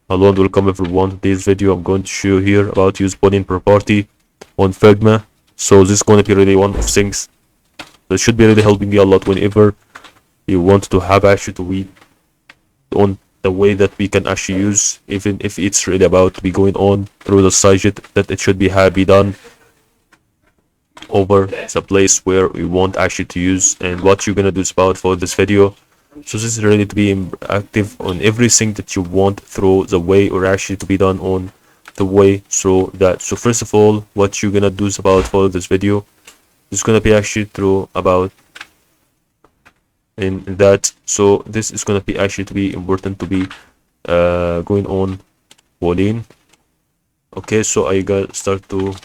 Hello and welcome everyone. Today's video I'm going to show you here about use Boolean property on Figma. So this is going to be really one of things that should be really helping you a lot whenever you want to have actually to read on the way that we can actually use, even if it's really about to be going on through the site that it should be done over the place where we want actually to use. And what you're gonna do is about for this video, so this is ready to be active on everything that you want through the way, or actually to be done on the way through that. So first of all, what you're gonna do is about for this video is gonna be actually through about in that. So this is gonna be actually to be important to be going on Boolean. Okay, so I got start to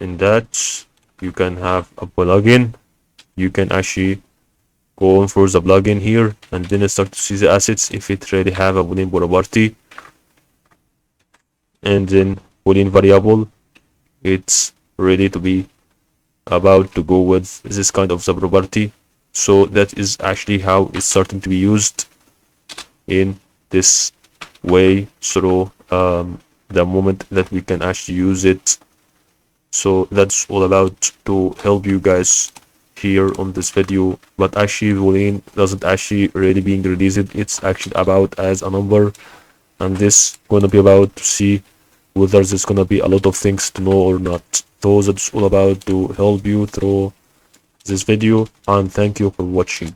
in that you can have a plugin. You can actually go on for the plugin here and then start to see the assets if it really have a Boolean property, and then Boolean variable. It's ready to be about to go with this kind of the property. So that is actually how it's starting to be used in this way through the moment that we can actually use it. So that's all about to help you guys here on this video. But actually Boolean doesn't actually really being released. It's actually about as a number, and this gonna be about to see whether there's gonna be a lot of things to know or not. So that's all about to help you through this video, and thank you for watching.